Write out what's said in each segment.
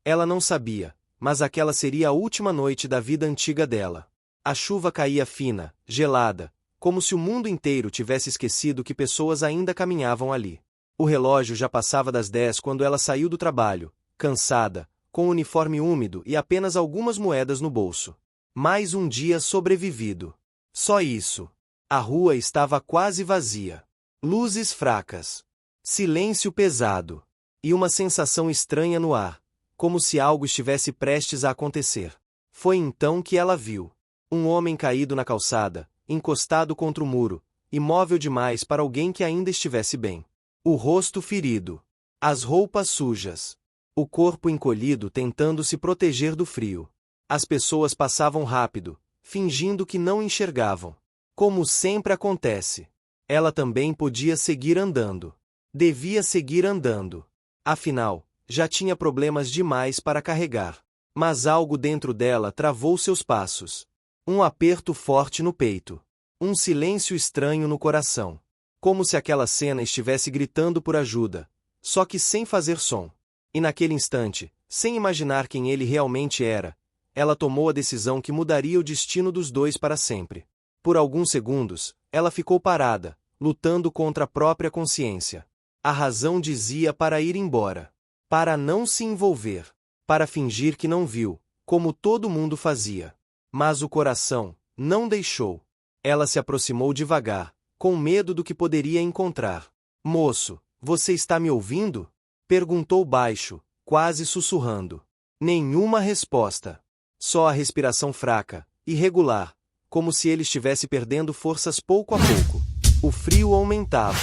Ela não sabia, mas aquela seria a última noite da vida antiga dela. A chuva caía fina, gelada, como se o mundo inteiro tivesse esquecido que pessoas ainda caminhavam ali. O relógio já passava das 10 quando ela saiu do trabalho, cansada, com o uniforme úmido e apenas algumas moedas no bolso. Mais um dia sobrevivido. Só isso. A rua estava quase vazia. Luzes fracas. Silêncio pesado. E uma sensação estranha no ar, como se algo estivesse prestes a acontecer. Foi então que ela viu um homem caído na calçada, encostado contra o muro, imóvel demais para alguém que ainda estivesse bem. O rosto ferido. As roupas sujas. O corpo encolhido tentando se proteger do frio. As pessoas passavam rápido, fingindo que não enxergavam. Como sempre acontece. Ela também podia seguir andando. Devia seguir andando. Afinal, já tinha problemas demais para carregar. Mas algo dentro dela travou seus passos. Um aperto forte no peito. Um silêncio estranho no coração. Como se aquela cena estivesse gritando por ajuda, só que sem fazer som. E naquele instante, sem imaginar quem ele realmente era, ela tomou a decisão que mudaria o destino dos dois para sempre. Por alguns segundos, ela ficou parada, lutando contra a própria consciência. A razão dizia para ir embora. Para não se envolver. Para fingir que não viu, como todo mundo fazia. Mas o coração não deixou. Ela se aproximou devagar, com medo do que poderia encontrar. Moço, você está me ouvindo? Perguntou baixo, quase sussurrando. Nenhuma resposta. Só a respiração fraca, irregular, como se ele estivesse perdendo forças pouco a pouco. O frio aumentava.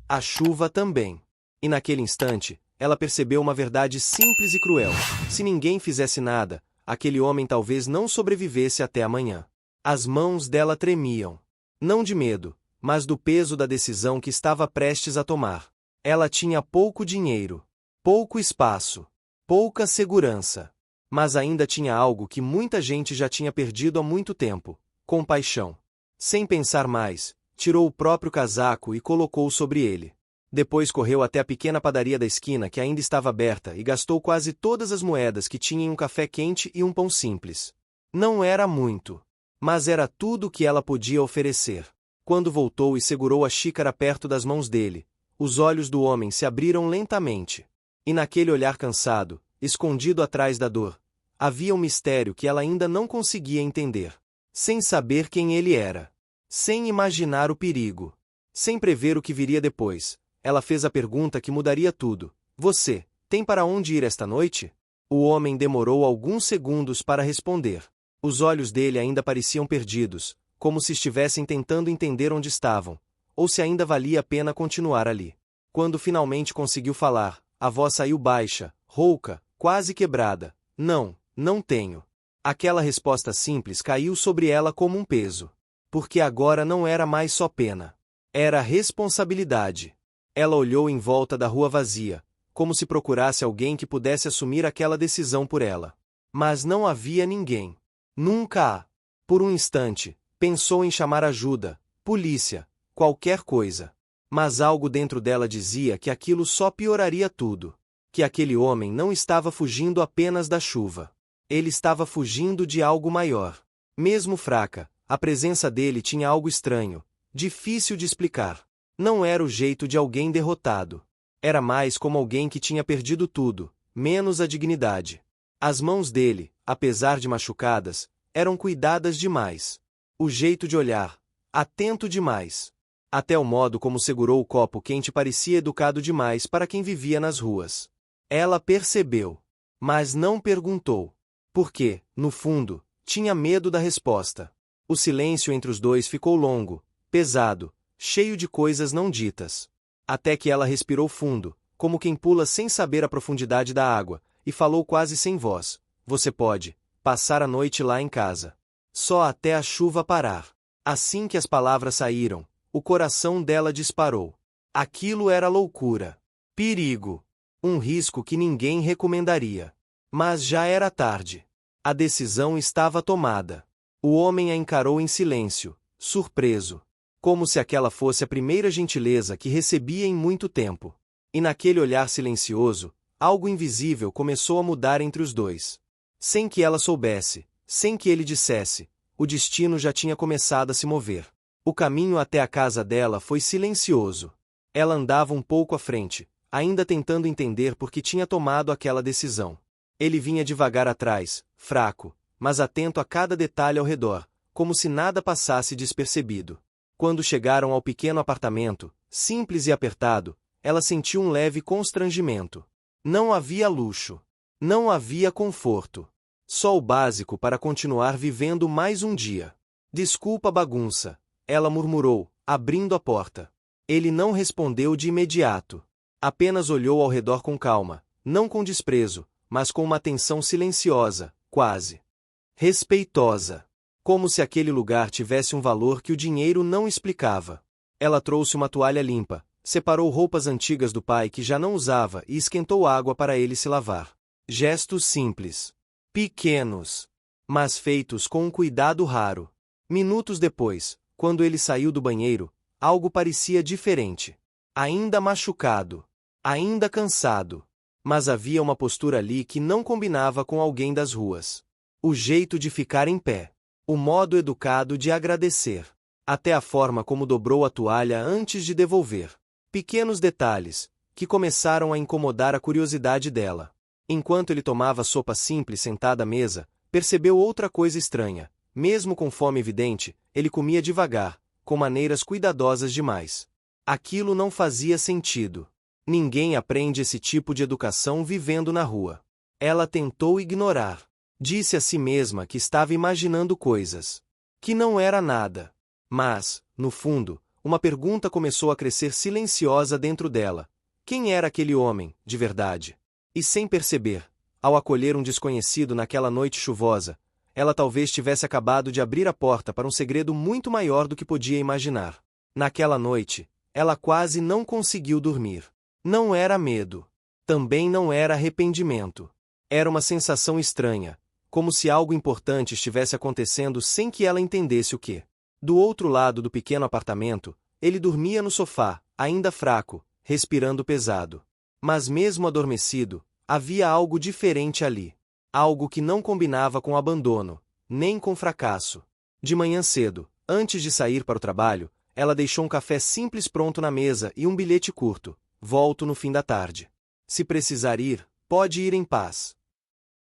A chuva também. E naquele instante, ela percebeu uma verdade simples e cruel. Se ninguém fizesse nada, aquele homem talvez não sobrevivesse até amanhã. As mãos dela tremiam. Não de medo, mas do peso da decisão que estava prestes a tomar. Ela tinha pouco dinheiro, pouco espaço, pouca segurança. Mas ainda tinha algo que muita gente já tinha perdido há muito tempo: compaixão. Sem pensar mais, tirou o próprio casaco e colocou sobre ele. Depois correu até a pequena padaria da esquina que ainda estava aberta e gastou quase todas as moedas que tinha em um café quente e um pão simples. Não era muito, mas era tudo o que ela podia oferecer. Quando voltou e segurou a xícara perto das mãos dele, os olhos do homem se abriram lentamente. E naquele olhar cansado, escondido atrás da dor, havia um mistério que ela ainda não conseguia entender. Sem saber quem ele era. Sem imaginar o perigo. Sem prever o que viria depois. Ela fez a pergunta que mudaria tudo. Você, tem para onde ir esta noite? O homem demorou alguns segundos para responder. Os olhos dele ainda pareciam perdidos, como se estivessem tentando entender onde estavam, ou se ainda valia a pena continuar ali. Quando finalmente conseguiu falar, a voz saiu baixa, rouca, quase quebrada. Não, não tenho. Aquela resposta simples caiu sobre ela como um peso. Porque agora não era mais só pena. Era responsabilidade. Ela olhou em volta da rua vazia, como se procurasse alguém que pudesse assumir aquela decisão por ela. Mas não havia ninguém. Nunca há. Por um instante, pensou em chamar ajuda, polícia, qualquer coisa. Mas algo dentro dela dizia que aquilo só pioraria tudo. Que aquele homem não estava fugindo apenas da chuva. Ele estava fugindo de algo maior. Mesmo fraca, a presença dele tinha algo estranho, difícil de explicar. Não era o jeito de alguém derrotado. Era mais como alguém que tinha perdido tudo, menos a dignidade. As mãos dele, apesar de machucadas, eram cuidadas demais. O jeito de olhar, atento demais. Até o modo como segurou o copo quente parecia educado demais para quem vivia nas ruas. Ela percebeu, mas não perguntou. Porque, no fundo, tinha medo da resposta. O silêncio entre os dois ficou longo, pesado, cheio de coisas não ditas. Até que ela respirou fundo, como quem pula sem saber a profundidade da água, e falou quase sem voz: Você pode passar a noite lá em casa. Só até a chuva parar. Assim que as palavras saíram, o coração dela disparou. Aquilo era loucura. Perigo. Um risco que ninguém recomendaria. Mas já era tarde. A decisão estava tomada. O homem a encarou em silêncio, surpreso. Como se aquela fosse a primeira gentileza que recebia em muito tempo. E naquele olhar silencioso, Algo invisível começou a mudar entre os dois. Sem que ela soubesse, sem que ele dissesse, o destino já tinha começado a se mover. O caminho até a casa dela foi silencioso. Ela andava um pouco à frente, ainda tentando entender por que tinha tomado aquela decisão. Ele vinha devagar atrás, fraco, mas atento a cada detalhe ao redor, como se nada passasse despercebido. Quando chegaram ao pequeno apartamento, simples e apertado, ela sentiu um leve constrangimento. Não havia luxo. Não havia conforto. Só o básico para continuar vivendo mais um dia. Desculpa a bagunça, ela murmurou, abrindo a porta. Ele não respondeu de imediato. Apenas olhou ao redor com calma, não com desprezo, mas com uma atenção silenciosa, quase respeitosa. Como se aquele lugar tivesse um valor que o dinheiro não explicava. Ela trouxe uma toalha limpa, separou roupas antigas do pai que já não usava e esquentou água para ele se lavar. Gestos simples. Pequenos. Mas feitos com um cuidado raro. Minutos depois, quando ele saiu do banheiro, algo parecia diferente. Ainda machucado. Ainda cansado. Mas havia uma postura ali que não combinava com alguém das ruas. O jeito de ficar em pé. O modo educado de agradecer. Até a forma como dobrou a toalha antes de devolver. Pequenos detalhes, que começaram a incomodar a curiosidade dela. Enquanto ele tomava sopa simples sentada à mesa, percebeu outra coisa estranha. Mesmo com fome evidente, ele comia devagar, com maneiras cuidadosas demais. Aquilo não fazia sentido. Ninguém aprende esse tipo de educação vivendo na rua. Ela tentou ignorar. Disse a si mesma que estava imaginando coisas. Que não era nada. Mas, no fundo, uma pergunta começou a crescer silenciosa dentro dela. Quem era aquele homem, de verdade? E sem perceber, ao acolher um desconhecido naquela noite chuvosa, ela talvez tivesse acabado de abrir a porta para um segredo muito maior do que podia imaginar. Naquela noite, ela quase não conseguiu dormir. Não era medo. Também não era arrependimento. Era uma sensação estranha, como se algo importante estivesse acontecendo sem que ela entendesse o que. Do outro lado do pequeno apartamento, ele dormia no sofá, ainda fraco, respirando pesado. Mas mesmo adormecido, havia algo diferente ali. Algo que não combinava com abandono, nem com fracasso. De manhã cedo, antes de sair para o trabalho, ela deixou um café simples pronto na mesa e um bilhete curto. Volto no fim da tarde. Se precisar ir, pode ir em paz.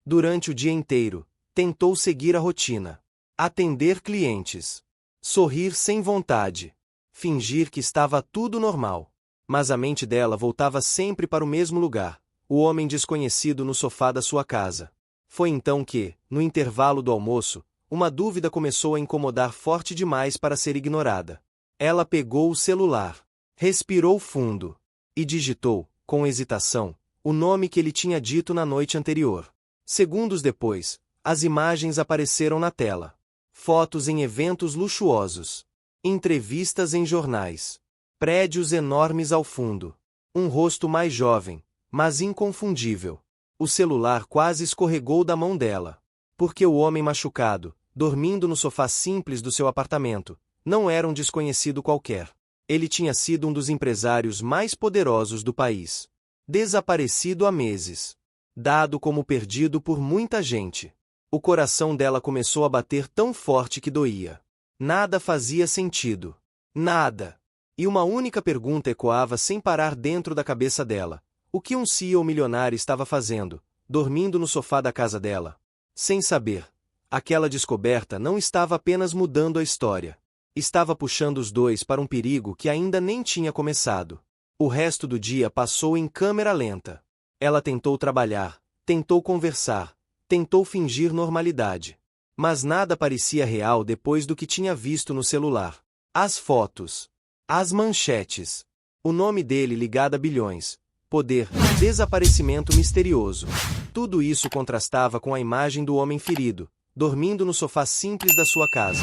Durante o dia inteiro, tentou seguir a rotina. Atender clientes. Sorrir sem vontade. Fingir que estava tudo normal. Mas a mente dela voltava sempre para o mesmo lugar, o homem desconhecido no sofá da sua casa. Foi então que, no intervalo do almoço, uma dúvida começou a incomodar forte demais para ser ignorada. Ela pegou o celular. Respirou fundo. E digitou, com hesitação, o nome que ele tinha dito na noite anterior. Segundos depois, as imagens apareceram na tela. Fotos em eventos luxuosos. Entrevistas em jornais. Prédios enormes ao fundo. Um rosto mais jovem, mas inconfundível. O celular quase escorregou da mão dela. Porque o homem machucado, dormindo no sofá simples do seu apartamento, não era um desconhecido qualquer. Ele tinha sido um dos empresários mais poderosos do país. Desaparecido há meses. Dado como perdido por muita gente. O coração dela começou a bater tão forte que doía. Nada fazia sentido. Nada. E uma única pergunta ecoava sem parar dentro da cabeça dela. O que um CEO milionário estava fazendo, dormindo no sofá da casa dela? Sem saber. Aquela descoberta não estava apenas mudando a história. Estava puxando os dois para um perigo que ainda nem tinha começado. O resto do dia passou em câmera lenta. Ela tentou trabalhar, tentou conversar, tentou fingir normalidade. Mas nada parecia real depois do que tinha visto no celular. As fotos. As manchetes. O nome dele ligado a bilhões. Poder. Desaparecimento misterioso. Tudo isso contrastava com a imagem do homem ferido, dormindo no sofá simples da sua casa.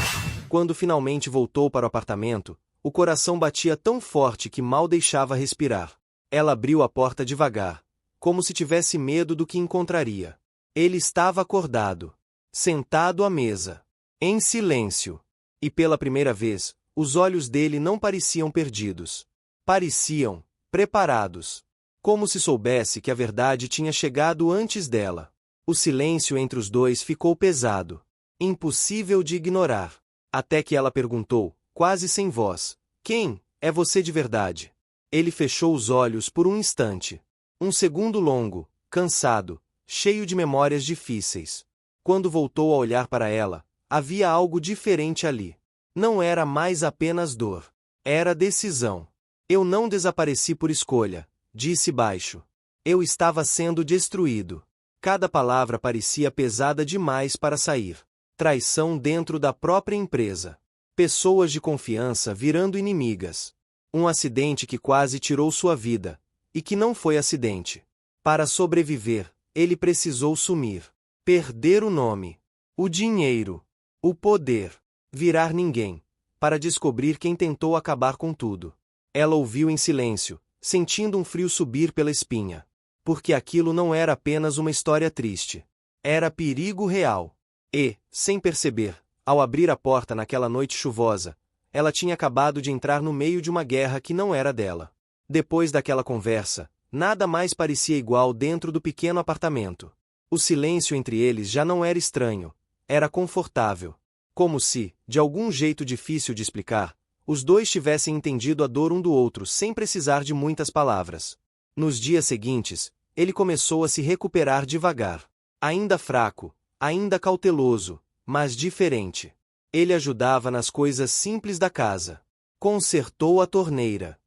Quando finalmente voltou para o apartamento, o coração batia tão forte que mal deixava respirar. Ela abriu a porta devagar, como se tivesse medo do que encontraria. Ele estava acordado, sentado à mesa, em silêncio. E pela primeira vez, os olhos dele não pareciam perdidos. Pareciam preparados. como se soubesse que a verdade tinha chegado antes dela. O silêncio entre os dois ficou pesado, impossível de ignorar, até que ela perguntou, quase sem voz: "Quem é você de verdade?" Ele fechou os olhos por um instante. Um segundo longo, cansado, cheio de memórias difíceis. Quando voltou a olhar para ela, havia algo diferente ali. Não era mais apenas dor. Era decisão. "Eu não desapareci por escolha", disse baixo. "Eu estava sendo destruído." Cada palavra parecia pesada demais para sair. Traição dentro da própria empresa. Pessoas de confiança virando inimigas. Um acidente que quase tirou sua vida. E que não foi acidente. Para sobreviver, ele precisou sumir. Perder o nome. O dinheiro. O poder. Virar ninguém. Para descobrir quem tentou acabar com tudo. Ela ouviu em silêncio, sentindo um frio subir pela espinha. Porque aquilo não era apenas uma história triste. Era perigo real. E, sem perceber, ao abrir a porta naquela noite chuvosa, ela tinha acabado de entrar no meio de uma guerra que não era dela. Depois daquela conversa, nada mais parecia igual dentro do pequeno apartamento. O silêncio entre eles já não era estranho, era confortável. Como se, de algum jeito difícil de explicar, os dois tivessem entendido a dor um do outro sem precisar de muitas palavras. Nos dias seguintes, ele começou a se recuperar devagar. Ainda fraco, ainda cauteloso, mas diferente. Ele ajudava nas coisas simples da casa. Consertou a torneira,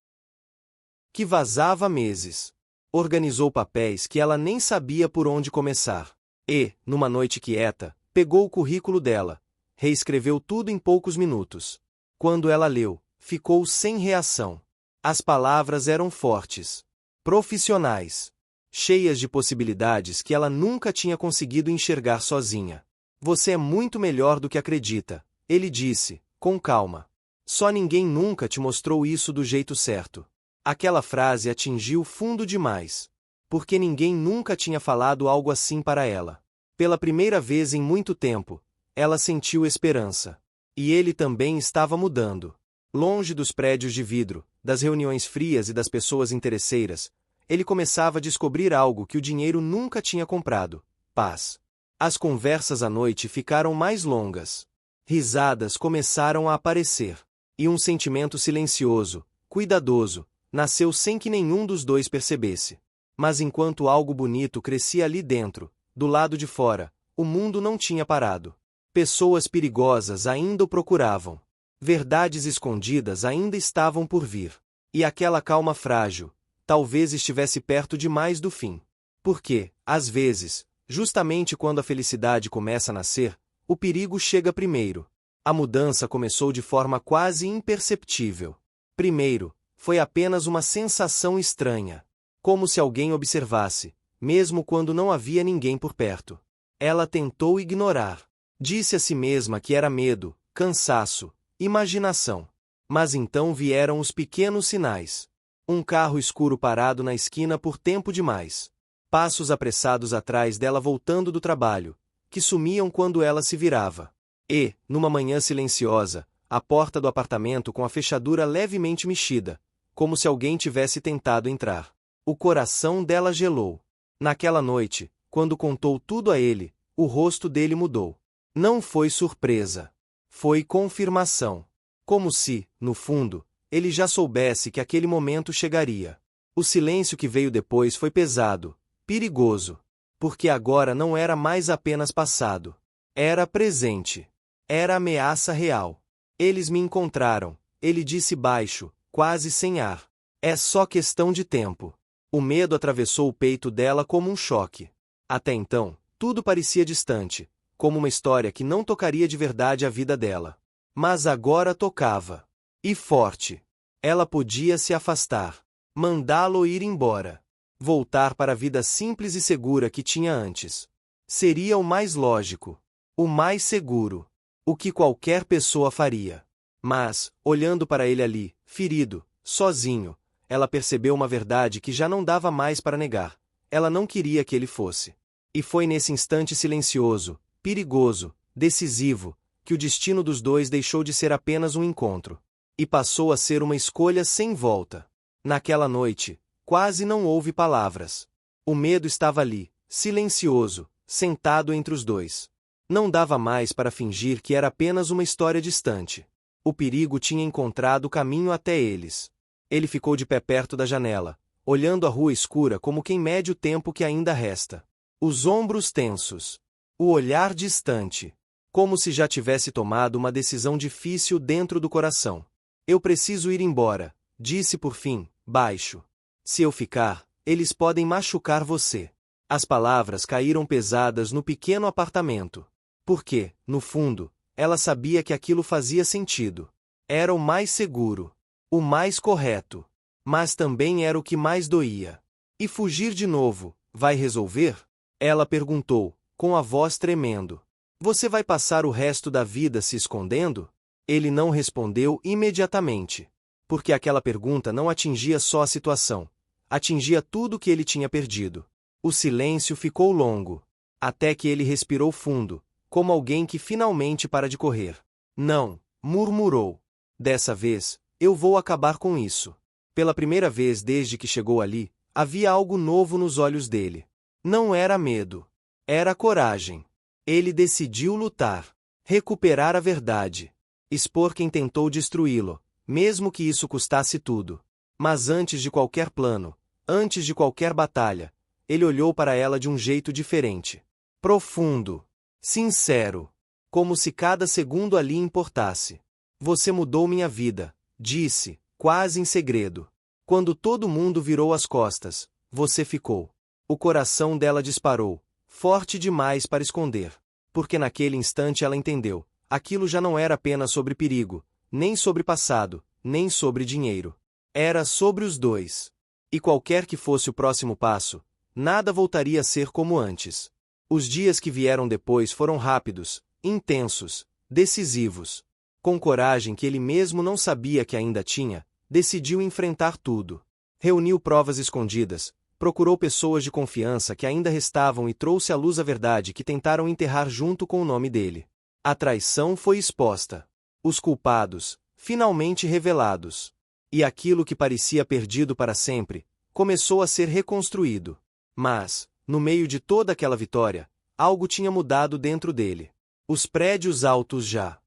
que vazava há meses. Organizou papéis que ela nem sabia por onde começar. E, numa noite quieta, pegou o currículo dela. Reescreveu tudo em poucos minutos. Quando ela leu, ficou sem reação. As palavras eram fortes, profissionais, cheias de possibilidades que ela nunca tinha conseguido enxergar sozinha. "Você é muito melhor do que acredita", ele disse, com calma. "Só ninguém nunca te mostrou isso do jeito certo." Aquela frase atingiu fundo demais. Porque ninguém nunca tinha falado algo assim para ela. Pela primeira vez em muito tempo, ela sentiu esperança. E ele também estava mudando. Longe dos prédios de vidro, das reuniões frias e das pessoas interesseiras, ele começava a descobrir algo que o dinheiro nunca tinha comprado: paz. As conversas à noite ficaram mais longas. Risadas começaram a aparecer. E um sentimento silencioso, cuidadoso, nasceu sem que nenhum dos dois percebesse. Mas enquanto algo bonito crescia ali dentro, do lado de fora, o mundo não tinha parado. Pessoas perigosas ainda o procuravam. Verdades escondidas ainda estavam por vir. E aquela calma frágil, talvez estivesse perto demais do fim. Porque, às vezes, justamente quando a felicidade começa a nascer, o perigo chega primeiro. A mudança começou de forma quase imperceptível. Primeiro, foi apenas uma sensação estranha. Como se alguém observasse, mesmo quando não havia ninguém por perto. Ela tentou ignorar. Disse a si mesma que era medo, cansaço, imaginação. Mas então vieram os pequenos sinais. Um carro escuro parado na esquina por tempo demais. Passos apressados atrás dela voltando do trabalho, que sumiam quando ela se virava. E, numa manhã silenciosa, a porta do apartamento com a fechadura levemente mexida, como se alguém tivesse tentado entrar. O coração dela gelou. Naquela noite, quando contou tudo a ele, o rosto dele mudou. Não foi surpresa. Foi confirmação. Como se, no fundo, ele já soubesse que aquele momento chegaria. O silêncio que veio depois foi pesado, perigoso. Porque agora não era mais apenas passado. Era presente. Era ameaça real. "Eles me encontraram", ele disse baixo, quase sem ar. "É só questão de tempo." O medo atravessou o peito dela como um choque. Até então, tudo parecia distante, como uma história que não tocaria de verdade a vida dela. Mas agora tocava. E forte. Ela podia se afastar. Mandá-lo ir embora. Voltar para a vida simples e segura que tinha antes. Seria o mais lógico. O mais seguro. O que qualquer pessoa faria. Mas, olhando para ele ali, ferido, sozinho, ela percebeu uma verdade que já não dava mais para negar. Ela não queria que ele fosse. E foi nesse instante silencioso, perigoso, decisivo, que o destino dos dois deixou de ser apenas um encontro. E passou a ser uma escolha sem volta. Naquela noite, Quase não houve palavras. O medo estava ali, silencioso, sentado entre os dois. Não dava mais para fingir que era apenas uma história distante. O perigo tinha encontrado o caminho até eles. Ele ficou de pé perto da janela, olhando a rua escura como quem mede o tempo que ainda resta. Os ombros tensos. O olhar distante. Como se já tivesse tomado uma decisão difícil dentro do coração. Eu preciso ir embora, disse por fim, baixo. Se eu ficar, eles podem machucar você. As palavras caíram pesadas no pequeno apartamento. Porque, no fundo, ela sabia que aquilo fazia sentido. Era o mais seguro. O mais correto. Mas também era o que mais doía. E fugir de novo, vai resolver? Ela perguntou, com a voz tremendo. Você vai passar o resto da vida se escondendo? Ele não respondeu imediatamente. Porque aquela pergunta não atingia só a situação. Atingia tudo que ele tinha perdido. O silêncio ficou longo. Até que ele respirou fundo, como alguém que finalmente para de correr. Não, murmurou. Dessa vez, eu vou acabar com isso. Pela primeira vez desde que chegou ali, havia algo novo nos olhos dele. Não era medo. Era coragem. Ele decidiu lutar. Recuperar a verdade. Expor quem tentou destruí-lo, mesmo que isso custasse tudo. Mas antes de qualquer plano, antes de qualquer batalha, ele olhou para ela de um jeito diferente. Profundo. Sincero. Como se cada segundo ali importasse. Você mudou minha vida, disse, quase em segredo. Quando todo mundo virou as costas, você ficou. O coração dela disparou, forte demais para esconder. Porque naquele instante ela entendeu. Aquilo já não era apenas sobre perigo, nem sobre passado, nem sobre dinheiro. Era sobre os dois. E qualquer que fosse o próximo passo, nada voltaria a ser como antes. Os dias que vieram depois foram rápidos, intensos, decisivos. Com coragem que ele mesmo não sabia que ainda tinha, decidiu enfrentar tudo. Reuniu provas escondidas, procurou pessoas de confiança que ainda restavam e trouxe à luz a verdade que tentaram enterrar junto com o nome dele. A traição foi exposta. Os culpados, finalmente revelados. E aquilo que parecia perdido para sempre, começou a ser reconstruído. Mas, no meio de toda aquela vitória, algo tinha mudado dentro dele. Os prédios altos já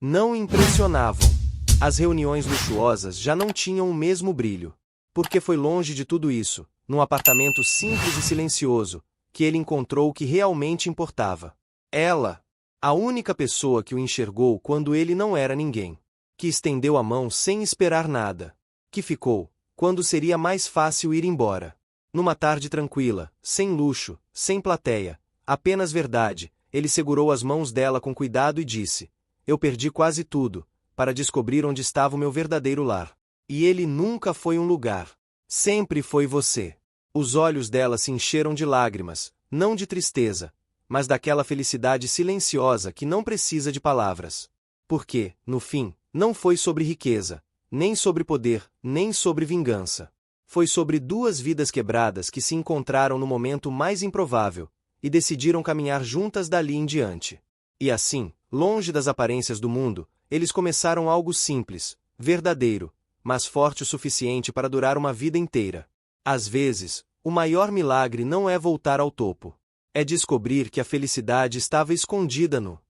não impressionavam. As reuniões luxuosas já não tinham o mesmo brilho. Porque foi longe de tudo isso, num apartamento simples e silencioso, que ele encontrou o que realmente importava. Ela. A única pessoa que o enxergou quando ele não era ninguém. Que estendeu a mão sem esperar nada. Que ficou, quando seria mais fácil ir embora. Numa tarde tranquila, sem luxo, sem plateia, apenas verdade, ele segurou as mãos dela com cuidado e disse: Eu perdi quase tudo, para descobrir onde estava o meu verdadeiro lar. E ele nunca foi um lugar. Sempre foi você. Os olhos dela se encheram de lágrimas, não de tristeza, mas daquela felicidade silenciosa que não precisa de palavras. Porque, no fim, não foi sobre riqueza, nem sobre poder, nem sobre vingança. Foi sobre duas vidas quebradas que se encontraram no momento mais improvável, e decidiram caminhar juntas dali em diante. E assim, longe das aparências do mundo, eles começaram algo simples, verdadeiro, mas forte o suficiente para durar uma vida inteira. Às vezes, o maior milagre não é voltar ao topo. É descobrir que a felicidade estava escondida no